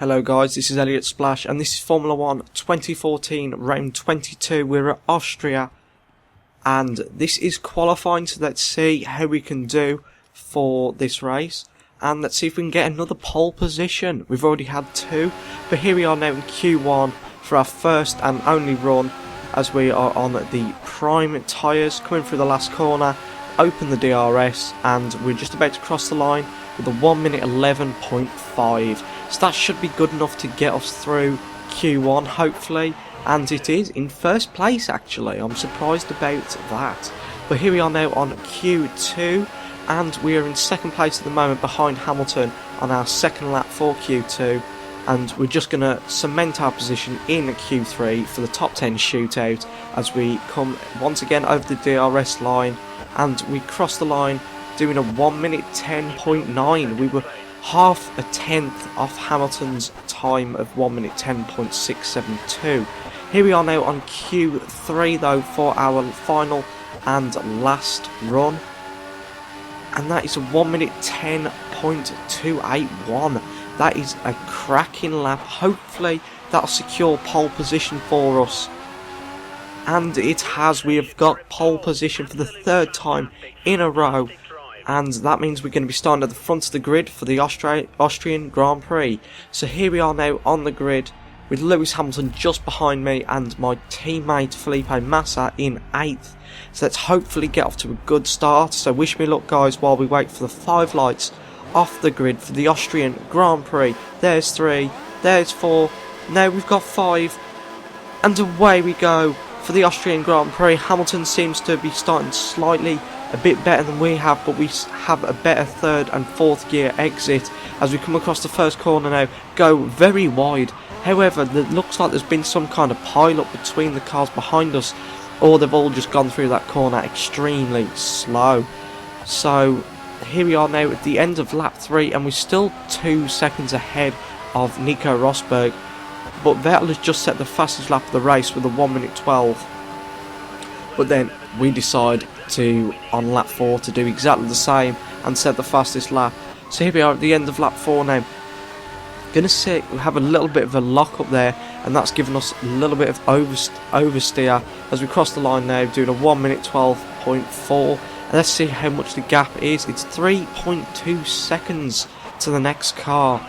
Hello guys, this is Elliot Splash and this is Formula 1 2014 round 22. We're at Austria and this is qualifying, so let's see how we can do for this race and let's see if we can get another pole position. We've already had two, but here we are now in Q1 for our first and only run as we are on the prime tyres, coming through the last corner, open the DRS and we're just about to cross the line with a 1 minute 11.5. So that should be good enough to get us through Q1 hopefully, and it is in first place actually. I'm surprised about that. But here we are now on Q2 and we are in second place at the moment behind Hamilton on our second lap for Q2, and we're just going to cement our position in Q3 for the top 10 shootout as we come once again over the DRS line and we cross the line doing a 1 minute 10.9. We were half a tenth off Hamilton's time of 1 minute 10.672. Here we are now on Q3 though for our final and last run, and that is a 1 minute 10.281. That is a cracking lap. Hopefully that'll secure pole position for us, and it has. We have got pole position for the third time in a row, and that means we're going to be starting at the front of the grid for the Austrian Grand Prix. So here we are now on the grid with Lewis Hamilton just behind me and my teammate Felipe Massa in 8th. So let's hopefully get off to a good start. So wish me luck guys while we wait for the 5 lights off the grid for the Austrian Grand Prix. There's 3, there's 4, now we've got 5, and away we go for the Austrian Grand Prix. Hamilton seems to be starting slightly a bit better than we have, but we have a better third and fourth gear exit as we come across the first corner now, go very wide. However, it looks like there's been some kind of pile-up between the cars behind us, or they've all just gone through that corner extremely slow. So here we are now at the end of lap 3 and we're still 2 seconds ahead of Nico Rosberg, but Vettel has just set the fastest lap of the race with a 1 minute 12. But then we decide to, on lap 4, to do exactly the same and set the fastest lap. So here we are at the end of lap 4 now. Gonna say we have a little bit of a lock up there, and that's given us a little bit of oversteer as we cross the line now, doing a 1 minute 12.4. And let's see how much the gap is. It's 3.2 seconds to the next car.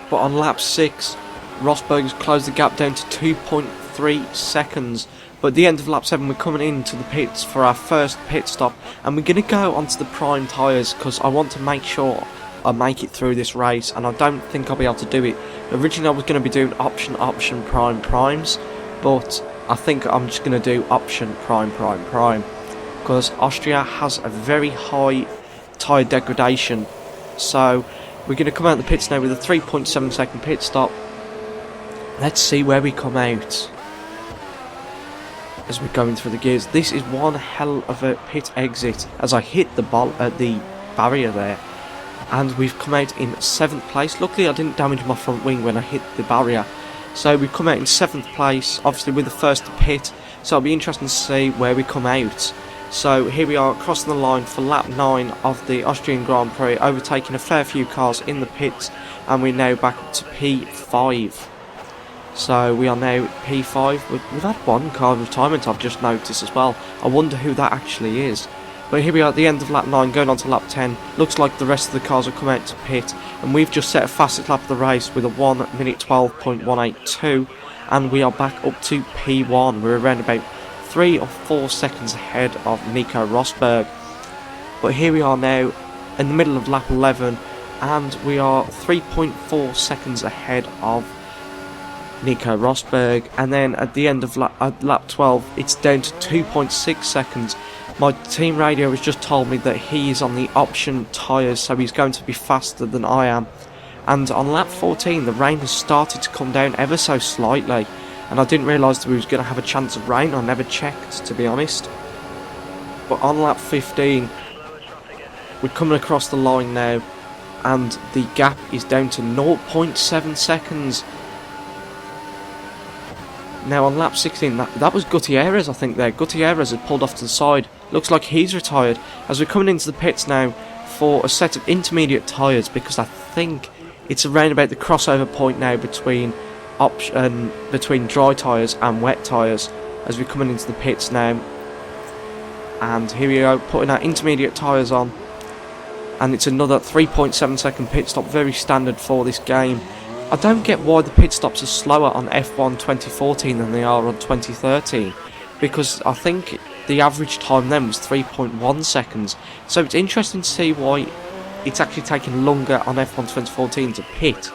But on lap 6, Rosberg has closed the gap down to 2.3 seconds. But at the end of lap 7 we're coming into the pits for our first pit stop, and we're going to go onto the prime tyres because I want to make sure I make it through this race, and I don't think I'll be able to do it. Originally I was going to be doing option primes, but I think I'm just going to do option prime because Austria has a very high tyre degradation. So we're going to come out of the pits now with a 3.7 second pit stop. Let's see where we come out as we're going through the gears. This is one hell of a pit exit as I hit the barrier there, and we've come out in 7th place. Luckily I didn't damage my front wing when I hit the barrier, so we've come out in 7th place, obviously with the first to pit, so it'll be interesting to see where we come out. So here we are crossing the line for lap 9 of the Austrian Grand Prix, overtaking a fair few cars in the pits, and we're now back up to P5. So we are now P5. We've had one car retirement I've just noticed as well. I wonder who that actually is. But here we are at the end of lap 9 going on to lap 10. Looks like the rest of the cars have come out to pit, and we've just set a fastest lap of the race with a 1 minute 12.182, and we are back up to P1. We're around about 3 or 4 seconds ahead of Nico Rosberg. But here we are now in the middle of lap 11 and we are 3.4 seconds ahead of Nico Rosberg, and then at the end of lap 12 it's down to 2.6 seconds. My team radio has just told me that he is on the option tyres, so he's going to be faster than I am. And on lap 14 the rain has started to come down ever so slightly, and I didn't realise that we was going to have a chance of rain. I never checked, to be honest. But on lap 15 we're coming across the line now and the gap is down to 0.7 seconds. Now on lap 16, that was Gutierrez I think there. Gutierrez had pulled off to the side. Looks like he's retired as we're coming into the pits now for a set of intermediate tyres, because I think It's around about the crossover point now between dry tyres and wet tyres as we're coming into the pits now. And here we go, putting our intermediate tyres on, and it's another 3.7 second pit stop, very standard for this game. I don't get why the pit stops are slower on F1 2014 than they are on 2013, because I think the average time then was 3.1 seconds, so it's interesting to see why it's actually taking longer on F1 2014 to pit,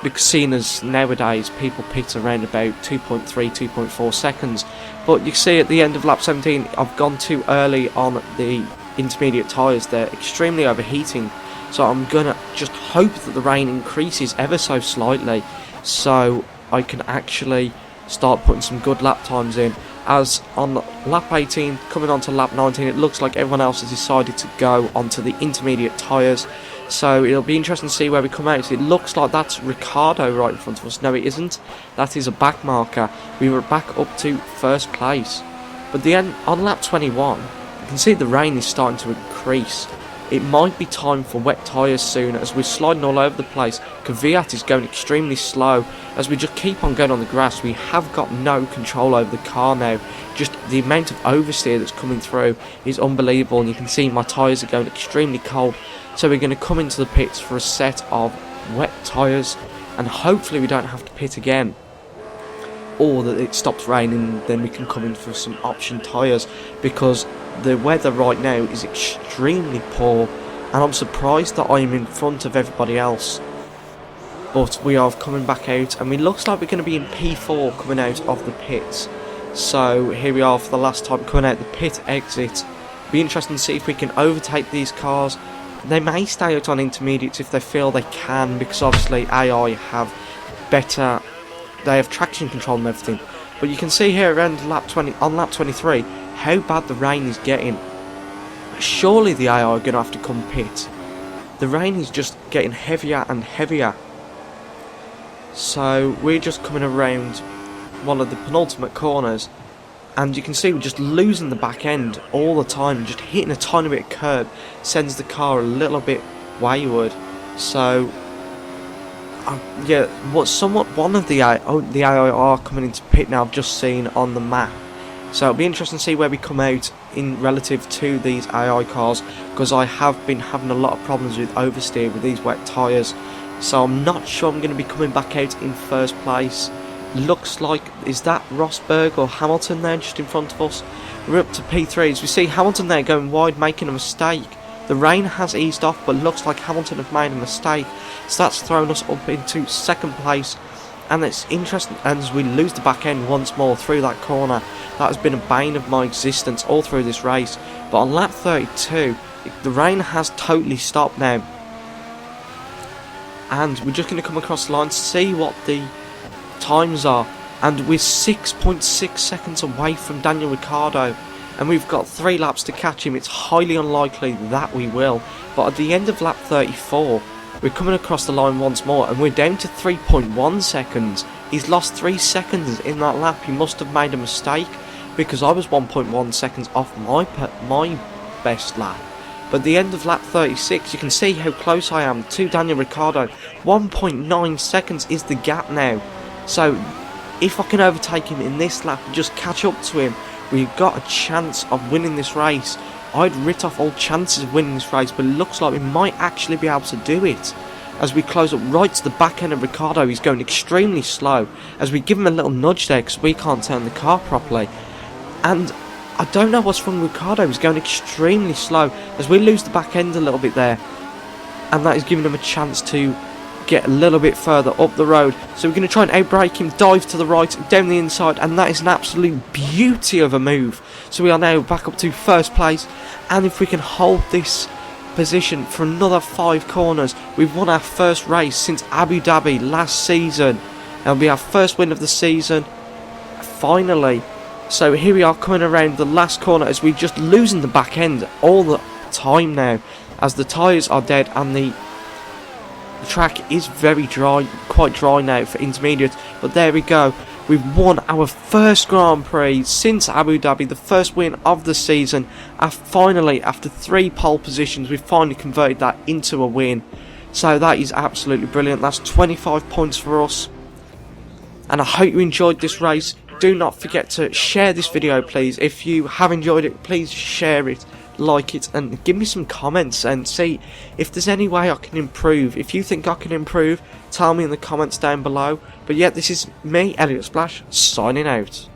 because seeing as nowadays people pit around about 2.3, 2.4 seconds. But you see at the end of lap 17 I've gone too early on the intermediate tyres, they're extremely overheating, so I'm gonna just hope that the rain increases ever so slightly so I can actually start putting some good lap times in. As on lap 18 coming on to lap 19, it looks like everyone else has decided to go onto the intermediate tyres, so it'll be interesting to see where we come out. It looks like that's Ricciardo right in front of us. No, it isn't. That is a back marker. We were back up to first place. But on lap 21, you can see the rain is starting to increase. It might be time for wet tyres soon, as we're sliding all over the place. Kvyat is going extremely slow. As we just keep on going on the grass, we have got no control over the car now. Just the amount of oversteer that's coming through is unbelievable, and you can see my tyres are going extremely cold. So we're going to come into the pits for a set of wet tyres, and hopefully we don't have to pit again, or that it stops raining, then we can come in for some option tyres, because the weather right now is extremely poor, and I'm surprised that I'm in front of everybody else. But we are coming back out, and it looks like we're going to be in P4 coming out of the pits. So here we are for the last time coming out the pit exit. Be interesting to see if we can overtake these cars. They may stay out on intermediates if they feel they can, because obviously AI have better, they have traction control and everything. But you can see here around lap 23 how bad the rain is getting. Surely the AI are going to have to come pit. The rain is just getting heavier and heavier. So we're just coming around one of the penultimate corners, and you can see we're just losing the back end all the time. Just hitting a tiny bit of curb sends the car a little bit wayward. So yeah, one of the AI are coming into pit now, I've just seen on the map. So it'll be interesting to see where we come out in relative to these AI cars, because I have been having a lot of problems with oversteer with these wet tyres. So I'm not sure I'm going to be coming back out in first place. Looks like, is that Rosberg or Hamilton there just in front of us? We're up to P3 as we see Hamilton there going wide, making a mistake. The rain has eased off, but looks like Hamilton have made a mistake, so that's thrown us up into second place. And it's interesting, and as we lose the back end once more through that corner, that has been a bane of my existence all through this race. But on lap 32, the rain has totally stopped now, and we're just going to come across the line to see what the times are, and we're 6.6 seconds away from Daniel Ricciardo, and we've got 3 laps to catch him. It's highly unlikely that we will, but at the end of lap 34 we're coming across the line once more, and we're down to 3.1 seconds. He's lost 3 seconds in that lap. He must have made a mistake, because I was 1.1 seconds off my best lap. But at the end of lap 36, you can see how close I am to Daniel Ricciardo. 1.9 seconds is the gap now. So if I can overtake him in this lap and just catch up to him, we've got a chance of winning this race. I'd writ off all chances of winning this race, but it looks like we might actually be able to do it. As we close up right to the back end of Ricciardo, he's going extremely slow. As we give him a little nudge there, because we can't turn the car properly. And I don't know what's wrong with Ricciardo, he's going extremely slow. As we lose the back end a little bit there, and that is giving him a chance to get a little bit further up the road. So we're going to try and outbrake him, dive to the right, down the inside, and that is an absolute beauty of a move. So we are now back up to first place, and if we can hold this position for another 5 corners, we've won our first race since Abu Dhabi last season. It'll be our first win of the season, finally. So here we are coming around the last corner, as we're just losing the back end all the time now, as the tyres are dead and the track is very dry, quite dry now for intermediate. But there we go, we've won our first Grand Prix since Abu Dhabi, the first win of the season. Finally, after 3 pole positions, we've finally converted that into a win. So that is absolutely brilliant. That's 25 points for us. And I hope you enjoyed this race. Do not forget to share this video, please. If you have enjoyed it, please share it, like it, and give me some comments and see if there's any way I can improve. If you think I can improve, tell me in the comments down below. But yeah, this is me, Elliot Splash, signing out.